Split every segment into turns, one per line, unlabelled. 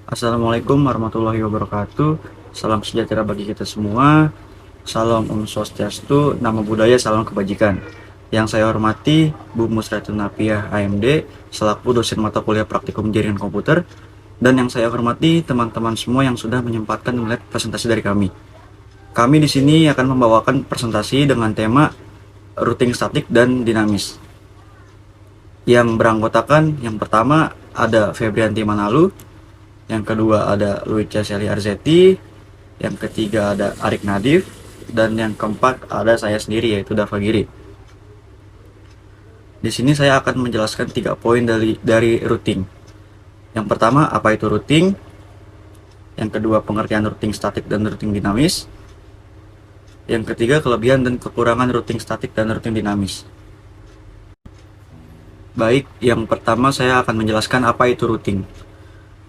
Assalamualaikum warahmatullahi wabarakatuh. Salam sejahtera bagi kita semua. Salam Om Swastiastu, Namo Buddhaya, salam kebajikan. Yang saya hormati Bu Musratun Napiah AMD selaku dosen mata kuliah praktikum jaringan komputer, dan yang saya hormati teman-teman semua yang sudah menyempatkan melihat presentasi dari kami. Kami di sini akan membawakan presentasi dengan tema routing statik dan dinamis. Yang beranggotakan yang pertama ada Febrianti Manalu, yang kedua ada Luicia Shelly Arzetti, yang ketiga ada Arik Nadif, dan yang keempat ada saya sendiri yaitu Dava Giri. Di sini saya akan menjelaskan 3 poin dari routing. Yang pertama, apa itu routing? Yang kedua, pengertian routing statik dan routing dinamis. Yang ketiga, kelebihan dan kekurangan routing statik dan routing dinamis. Baik, yang pertama saya akan menjelaskan apa itu routing.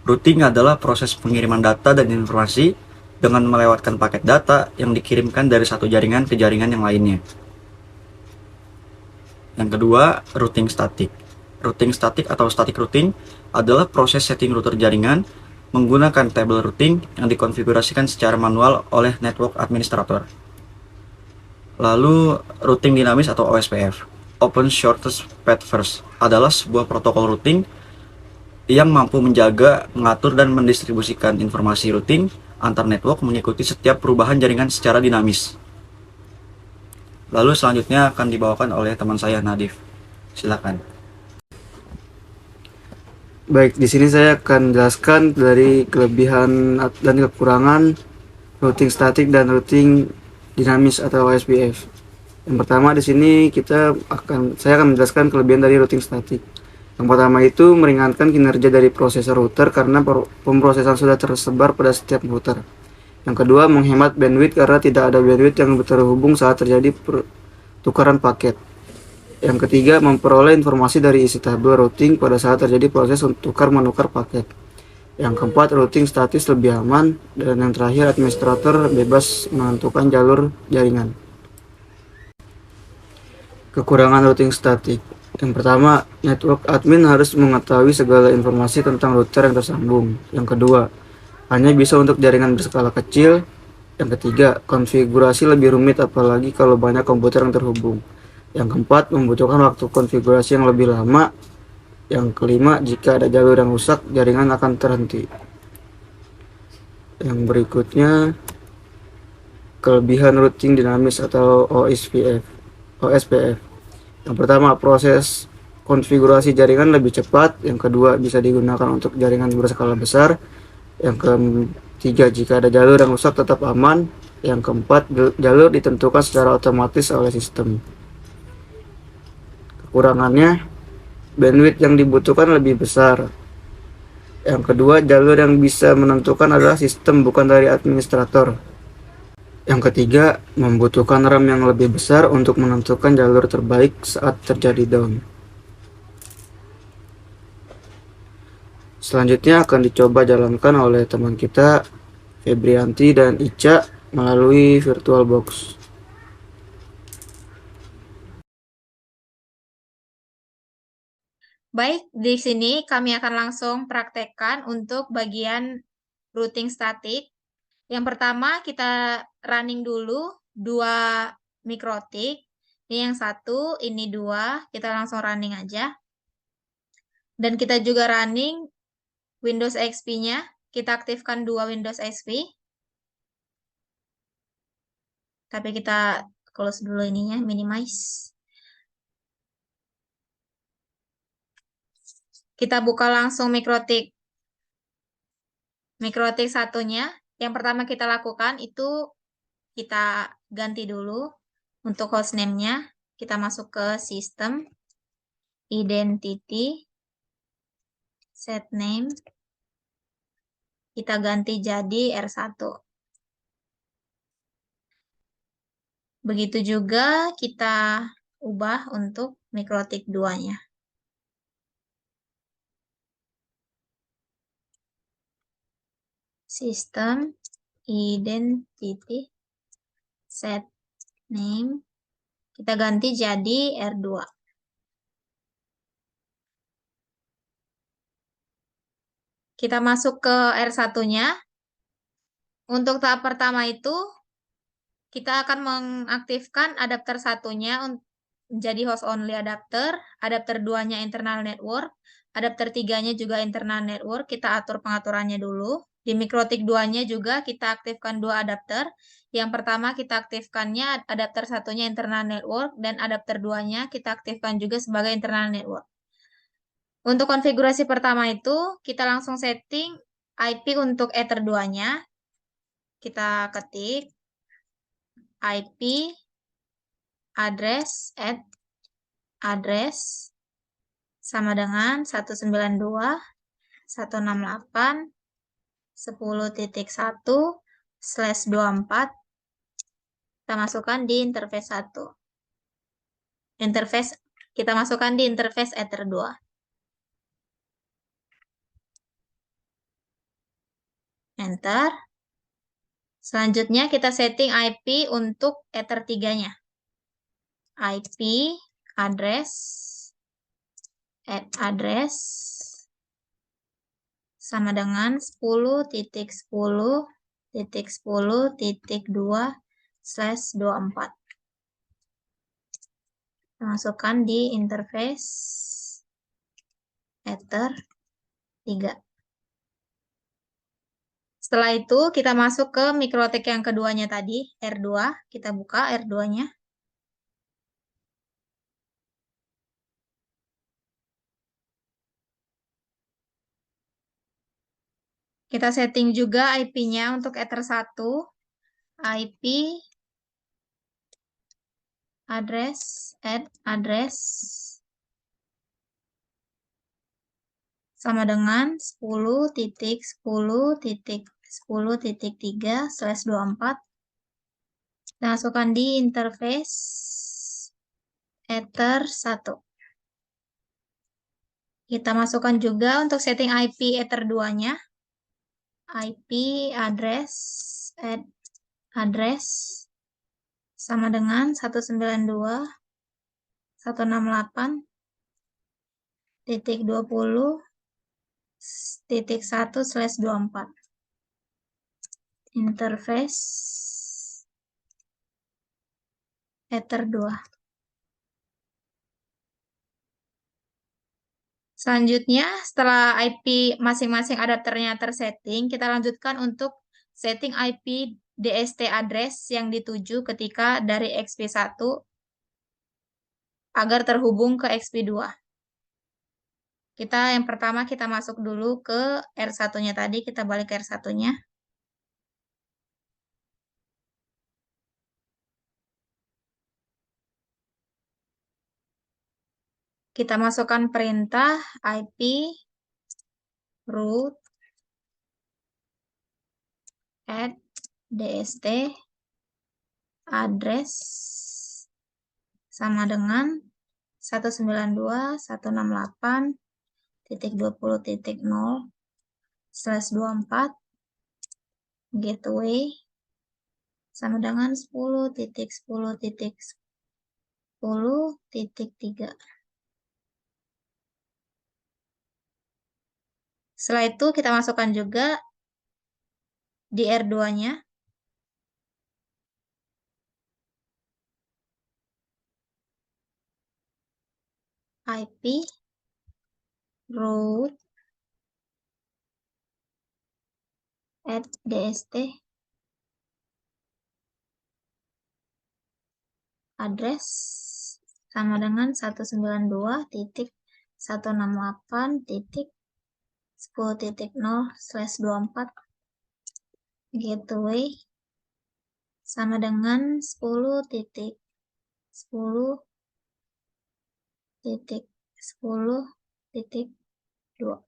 Routing adalah proses pengiriman data dan informasi dengan melewatkan paket data yang dikirimkan dari satu jaringan ke jaringan yang lainnya. Yang kedua, routing statik. Routing statik atau static routing adalah proses setting router jaringan menggunakan table routing yang dikonfigurasikan secara manual oleh network administrator. Lalu, routing dinamis atau OSPF, Open Shortest Path First, adalah sebuah protokol routing yang mampu menjaga, mengatur, dan mendistribusikan informasi routing antar network mengikuti setiap perubahan jaringan secara dinamis. Lalu selanjutnya akan dibawakan oleh teman saya, Nadif. Silakan.
Baik, di sini saya akan jelaskan dari kelebihan dan kekurangan routing statik dan routing dinamis atau OSPF. Yang pertama di sini saya akan menjelaskan kelebihan dari routing statik. Yang pertama itu meringankan kinerja dari prosesor router karena pemrosesan sudah tersebar pada setiap router. Yang kedua, menghemat bandwidth karena tidak ada bandwidth yang terhubung saat terjadi pertukaran paket. Yang ketiga, memperoleh informasi dari isi tabel routing pada saat terjadi proses tukar-menukar paket. Yang keempat, routing statis lebih aman. Dan yang terakhir, administrator bebas menentukan jalur jaringan. Kekurangan routing statik. Yang pertama, network admin harus mengetahui segala informasi tentang router yang tersambung. Yang kedua, hanya bisa untuk jaringan berskala kecil. Yang ketiga, konfigurasi lebih rumit apalagi kalau banyak komputer yang terhubung. Yang keempat, membutuhkan waktu konfigurasi yang lebih lama. Yang kelima, jika ada jalur yang rusak, jaringan akan terhenti. Yang berikutnya, kelebihan routing dinamis atau OSPF. Yang pertama, proses konfigurasi jaringan lebih cepat. Yang kedua, bisa digunakan untuk jaringan berskala besar. Yang ketiga, jika ada jalur yang rusak tetap aman. Yang keempat, jalur ditentukan secara otomatis oleh sistem. Kekurangannya, bandwidth yang dibutuhkan lebih besar. Yang kedua, jalur yang bisa menentukan adalah sistem bukan dari administrator. Yang ketiga, membutuhkan RAM yang lebih besar untuk menentukan jalur terbaik saat terjadi down. Selanjutnya akan dicoba jalankan oleh teman kita Febrianti dan Ica melalui VirtualBox.
Baik, di sini kami akan langsung praktekkan untuk bagian routing statik. Yang pertama kita running dulu 2 mikrotik. Ini yang 1, ini 2, kita langsung running aja. Dan kita juga running Windows XP-nya, kita aktifkan 2 Windows XP. Tapi kita close dulu ininya, minimize. Kita buka langsung mikrotik satunya. Yang pertama kita lakukan itu kita ganti dulu untuk hostname-nya. Kita masuk ke sistem, identity, set name. Kita ganti jadi R1. Begitu juga kita ubah untuk mikrotik 2-nya. Sistem, identity, set name. Kita ganti jadi R2. Kita masuk ke R1-nya. Untuk tahap pertama itu, kita akan mengaktifkan adapter satunya menjadi host only adapter 2-nya internal network, adapter 3-nya juga internal network, kita atur pengaturannya dulu. Di mikrotik 2-nya juga kita aktifkan 2 adapter. Yang pertama kita aktifkannya adapter satunya internal network, dan adapter 2-nya kita aktifkan juga sebagai internal network. Untuk konfigurasi pertama itu, kita langsung setting IP untuk Ether 2-nya. Kita ketik IP address sama dengan 192.168.10.1/24. Kita masukkan di interface 1. Kita masukkan di interface Ether 2. Enter. Selanjutnya kita setting IP untuk Ether 3-nya. IP address sama dengan 10.10.10.2/24. Kita masukkan di interface Ether 3. Setelah itu kita masuk ke mikrotik yang keduanya tadi, R2. Kita buka R2-nya. Kita setting juga IP-nya untuk Ether 1. IP address sama dengan 10.10.10.3/24. Kita masukkan di interface Ether 1. Kita masukkan juga untuk setting IP Ether 2-nya. IP address sama dengan 192.168.20.1/24. Interface Ether 2. Selanjutnya, setelah IP masing-masing adapternya tersetting, kita lanjutkan untuk setting IP DST address yang dituju ketika dari XP1 agar terhubung ke XP2. Yang pertama kita masuk dulu ke R1-nya tadi, kita balik ke R1-nya. Kita masukkan perintah IP root add DST address sama dengan 192.168.20.0/24 gateway sama dengan 10.10.10.3. Setelah itu kita masukkan juga di R2-nya. IP root add DST address sama dengan 192.168.10.0/24 gateway sama dengan 10.10.10.2.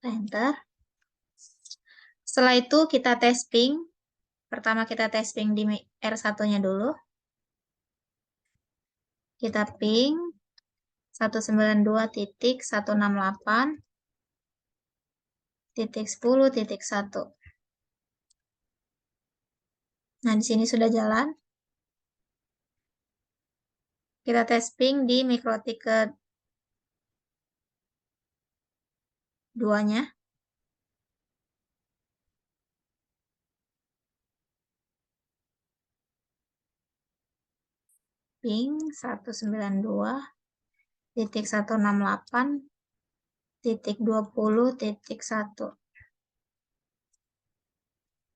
Enter. Setelah itu kita testing. Pertama kita testing di R1-nya dulu. Kita ping 192.168.10.1. Nah, di sini sudah jalan. Kita testing di mikrotik duanya. Ping 192.168.20.1.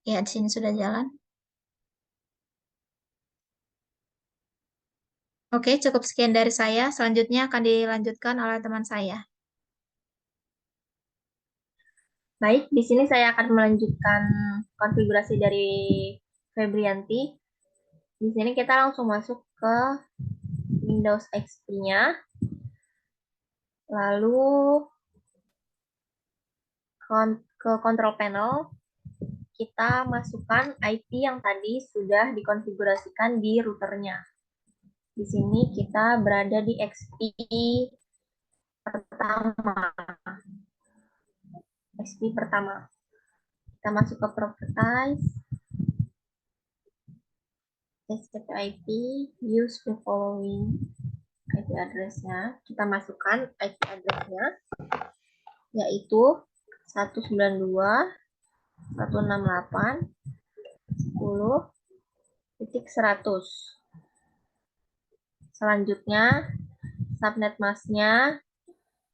Ya, di sini sudah jalan. Oke, cukup sekian dari saya. Selanjutnya akan dilanjutkan oleh teman saya.
Baik, di sini saya akan melanjutkan konfigurasi dari Febrianti. Di sini kita langsung masuk ke Windows XP-nya. Lalu ke control panel, kita masukkan IP yang tadi sudah dikonfigurasikan di routernya. Di sini kita berada di XP pertama. XP pertama. Kita masuk ke properties. TCP IP, use the following IP address-nya. Kita masukkan IP address-nya, yaitu 192.168.10.100. Selanjutnya, subnet mask-nya.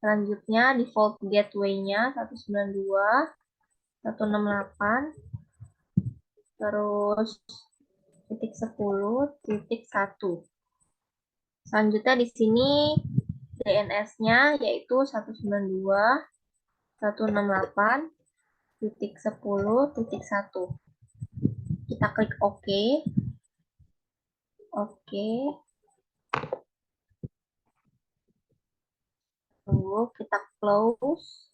Selanjutnya, default gateway-nya 192.168. Terus titik 10.1. Selanjutnya di sini DNS-nya yaitu 192.168.10.1. Kita klik OK. Oke. Tunggu, kita close.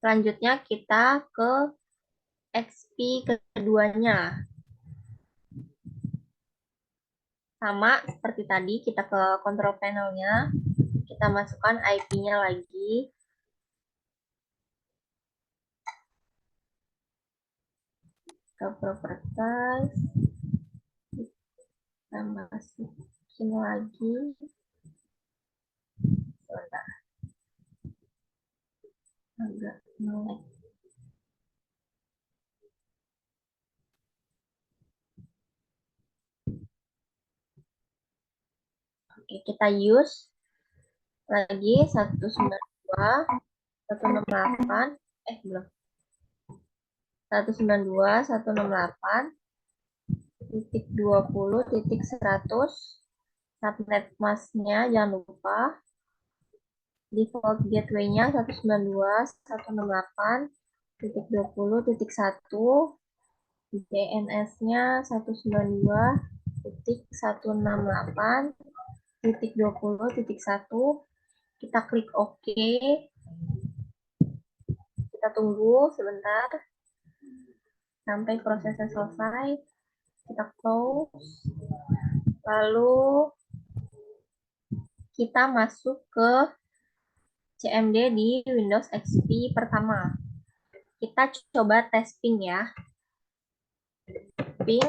Selanjutnya kita ke XP keduanya. Sama seperti tadi, kita ke control panel-nya, kita masukkan IP-nya lagi. Ke properties, kita masukin lagi. Sebentar. Agak melek. Oke, kita use lagi 192.168, belum. 192.168.20.100. Subnet mask-nya jangan lupa. Default gateway-nya 192.168.20.1. DNS-nya 192.168.20.1. Kita klik OK. Kita tunggu sebentar sampai prosesnya selesai. Kita close. Lalu kita masuk ke CMD di Windows XP pertama. Kita coba tes ping ya. Ping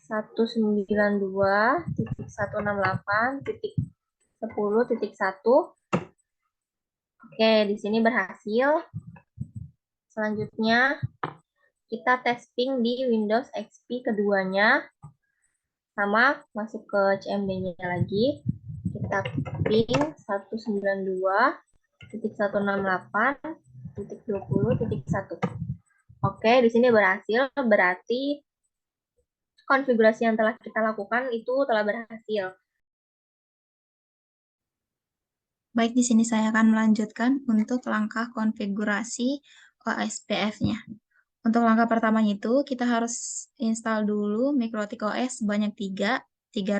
192.168.10.1. Oke, di sini berhasil. Selanjutnya kita tes ping di Windows XP keduanya. Sama, masuk ke CMD-nya lagi. Kita ping 192.168.20.1. Oke, di sini berhasil, berarti konfigurasi yang telah kita lakukan itu telah berhasil.
Baik, di sini saya akan melanjutkan untuk langkah konfigurasi OSPF-nya. Untuk langkah pertamanya itu, kita harus install dulu Mikrotik OS sebanyak 3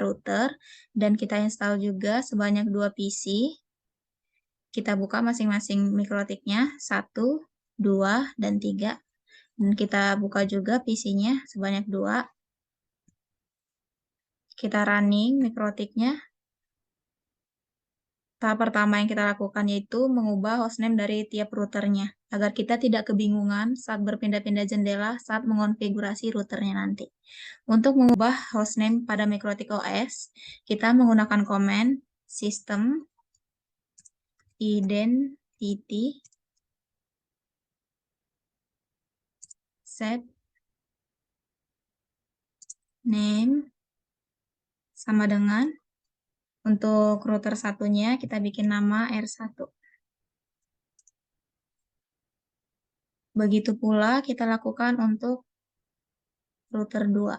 router, dan kita install juga sebanyak 2 PC. Kita buka masing-masing Mikrotiknya, 1, 2, dan 3. Dan kita buka juga PC-nya sebanyak 2. Kita running Mikrotiknya. Tahap pertama yang kita lakukan yaitu mengubah hostname dari tiap routernya, agar kita tidak kebingungan saat berpindah-pindah jendela saat mengonfigurasi routernya nanti. Untuk mengubah hostname pada Mikrotik OS, kita menggunakan command system identity set name sama dengan untuk router satunya kita bikin nama R1. Begitu pula kita lakukan untuk router 2.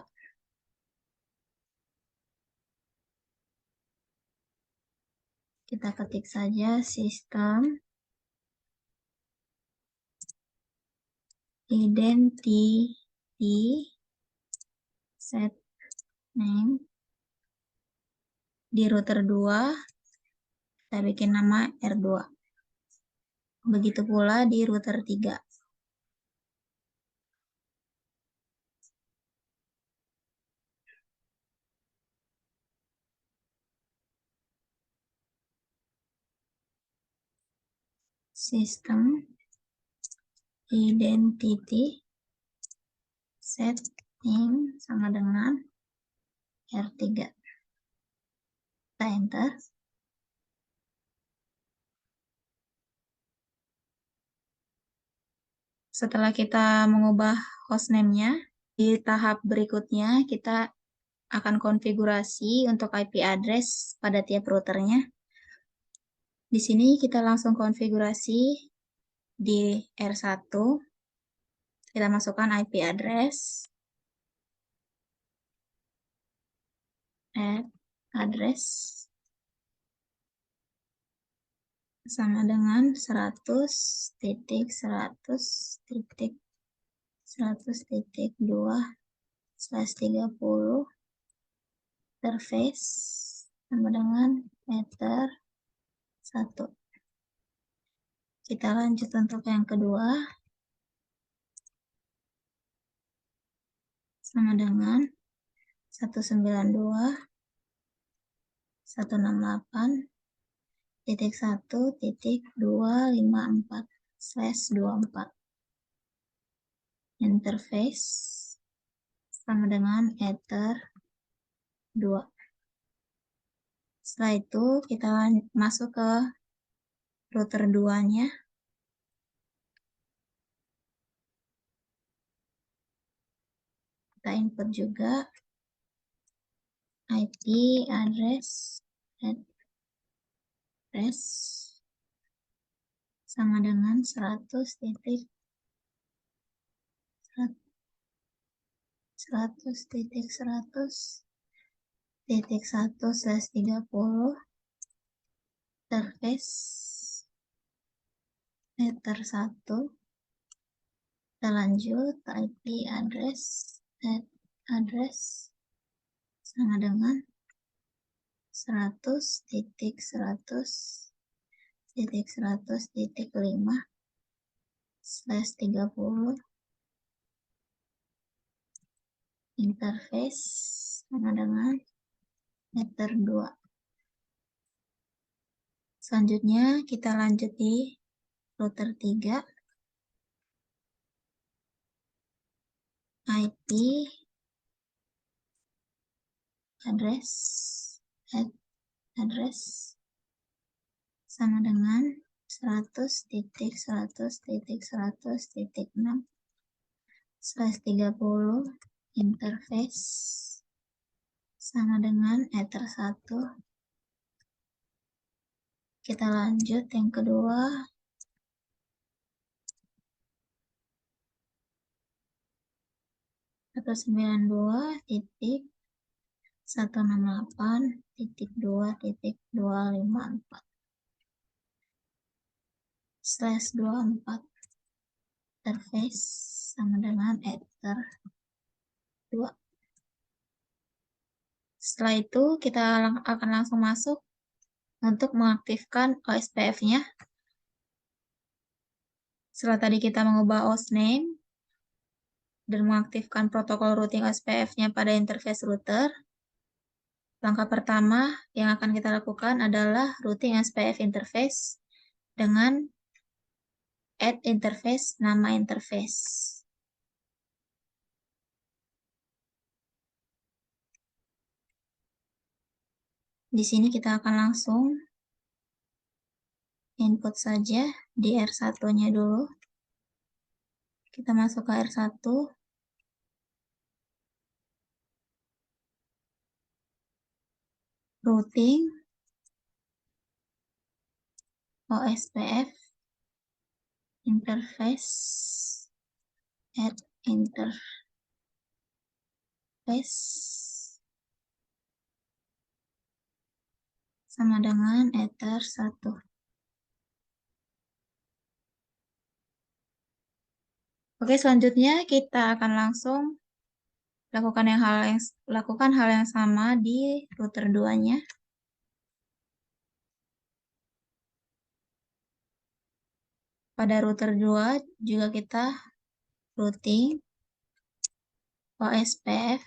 Kita ketik saja sistem identity set name. Di router 2 kita bikin nama R2. Begitu pula di router 3. Sistem identity set name sama dengan R3. Kita enter. Setelah kita mengubah hostname-nya, di tahap berikutnya kita akan konfigurasi untuk IP address pada tiap routernya. Di sini kita langsung konfigurasi di R1. Kita masukkan IP address. Address sama dengan 100.100.100.2/30 interface sama dengan ether 1. Kita lanjut untuk yang kedua sama dengan 192.168.1.254/24 interface sama dengan ether 2. Setelah itu kita masuk ke router 2-nya. Kita input juga IP address sama dengan 100.100.1/30 interface ether 1. Kita lanjut IP address sama dengan 100.100.5/30 interface sama dengan ether 2. Selanjutnya kita lanjut di router 3. IP address sama dengan 100.100.100.6/30 interface sama dengan ether 1. Kita lanjut yang kedua. Atau 92.168.2.254/24 interface sama dengan ether 2. Setelah itu kita akan langsung masuk untuk mengaktifkan OSPF-nya. Setelah tadi kita mengubah hostname dan mengaktifkan protokol routing OSPF-nya pada interface router, langkah pertama yang akan kita lakukan adalah routing OSPF interface dengan add interface nama interface. Di sini kita akan langsung input saja di R1-nya dulu. Kita masuk ke R1. Routing OSPF interface add interface sama dengan ether 1. Oke, selanjutnya kita akan langsung lakukan hal yang sama di router 2-nya. Pada router 2 juga kita routing OSPF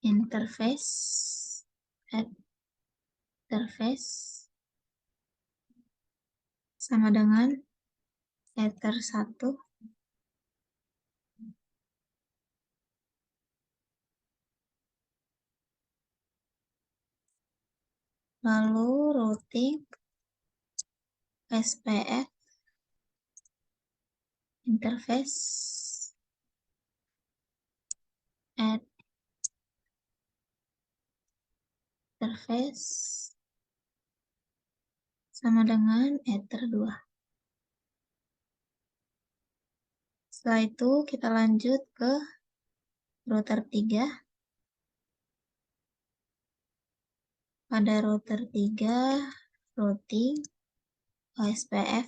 interface add interface sama dengan ether 1. Lalu routing SPF interface add interface sama dengan ether 2. Setelah itu kita lanjut ke router 3. Pada router 3 routing OSPF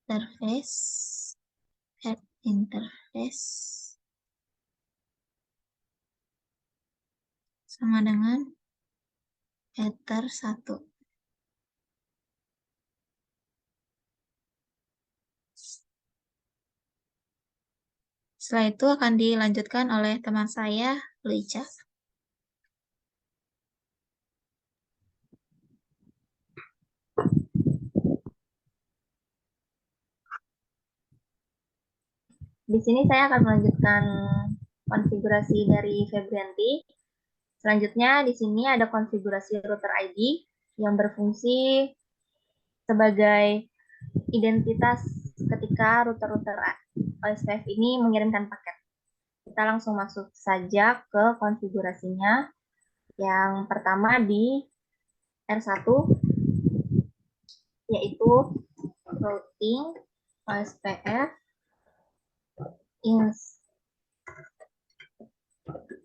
interface add interface sama dengan ether 1. Setelah itu akan dilanjutkan oleh teman saya, Luica.
Di sini saya akan melanjutkan konfigurasi dari Febrianti. Selanjutnya di sini ada konfigurasi router ID yang berfungsi sebagai identitas ketika router-router OSPF ini mengirimkan paket. Kita langsung masuk saja ke konfigurasinya. Yang pertama di R1 yaitu routing OSPF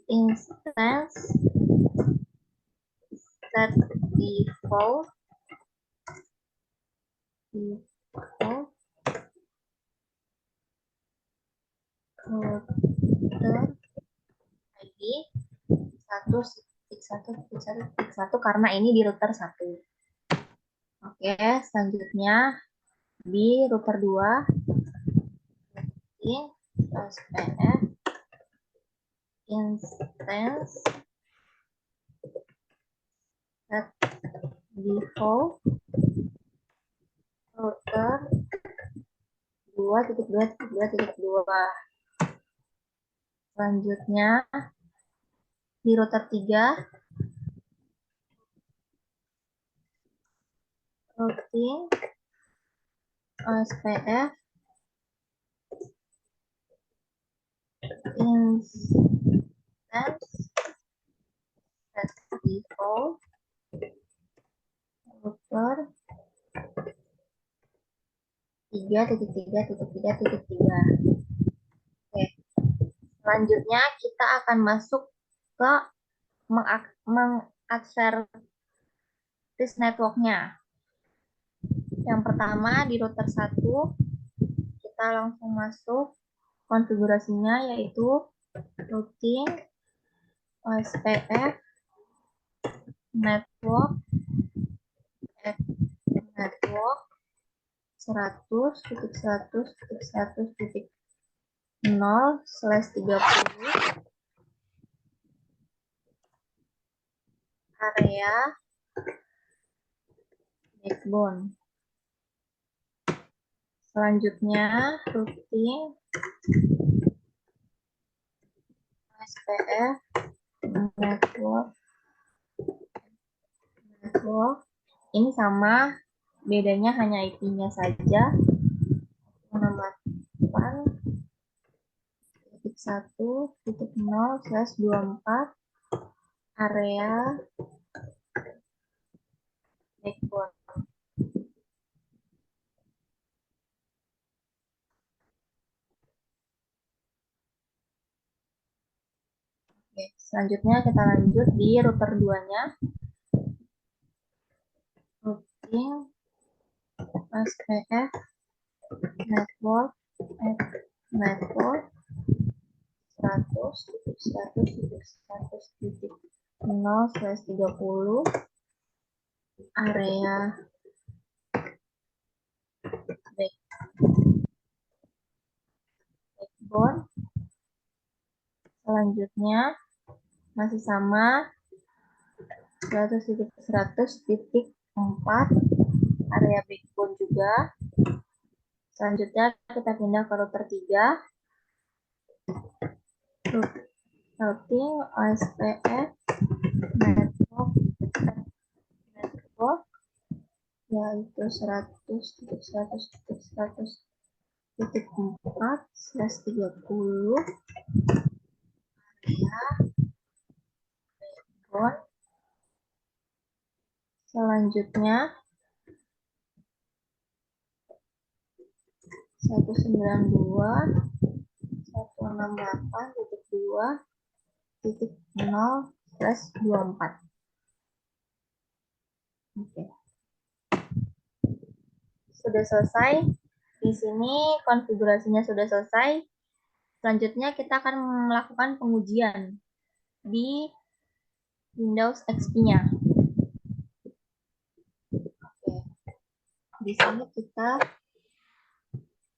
instance set default router ID 1.1.1.1 karena ini di router 1. Oke, selanjutnya di router 2 in OSPF instance set default router 2.2.2.2. Selanjutnya di router 3 routing OSPF instance set default router 3.3.3.3. Oke. Selanjutnya kita akan masuk ke mengakses networknya. Yang pertama di router 1 kita langsung masuk konfigurasinya yaitu routing OSPF network 100.100.0/30 area backbone. Selanjutnya routing OSPF network ini sama, bedanya hanya IP-nya saja. Nomor 1.0/24 area backbone. Oke, selanjutnya kita lanjut di router 2-nya. Routing SPF network 100.100.100.0/30 area backbone. Selanjutnya masih sama 100.100.4 area backbone juga. Selanjutnya kita pindah ke router 3. Routing OSPF network yaitu 100.100.100.4/30 area backbone. Selanjutnya 192.168.2.0/24. Oke. Sudah selesai. Di sini konfigurasinya sudah selesai. Selanjutnya kita akan melakukan pengujian di Windows XP-nya. Oke. Di sini kita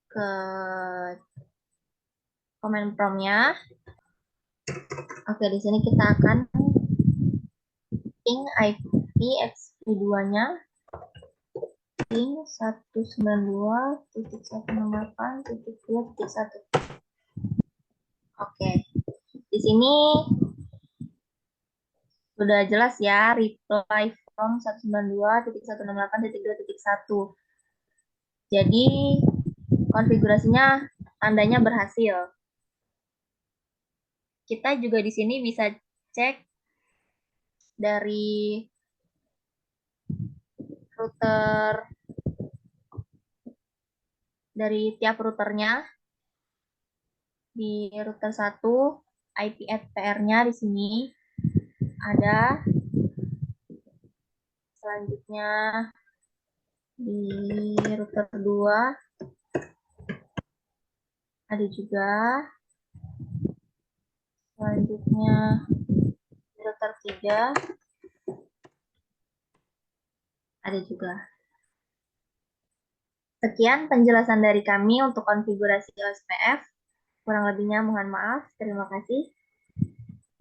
ke command prompt-nya. Oke, di sini kita akan ping IP XP2-nya ping 192.168.2.1. Oke. Di sini sudah jelas ya, reply from 192.168.2.1. Jadi konfigurasinya tandanya berhasil. Kita juga di sini bisa cek dari router, dari tiap routernya. Di router 1 IP ADPR-nya di sini ada. Selanjutnya di router 2 ada juga. Selanjutnya di router 3 ada juga. Sekian penjelasan dari kami untuk konfigurasi OSPF. Kurang lebihnya mohon maaf. Terima kasih.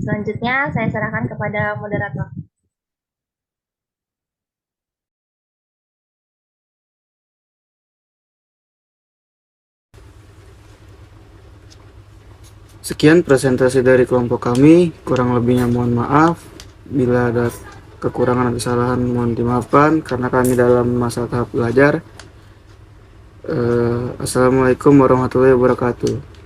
Selanjutnya saya serahkan kepada moderator.
Sekian presentasi dari kelompok kami, kurang lebihnya mohon maaf. Bila ada kekurangan atau kesalahan mohon dimaafkan karena kami dalam masa tahap belajar. Assalamualaikum warahmatullahi wabarakatuh.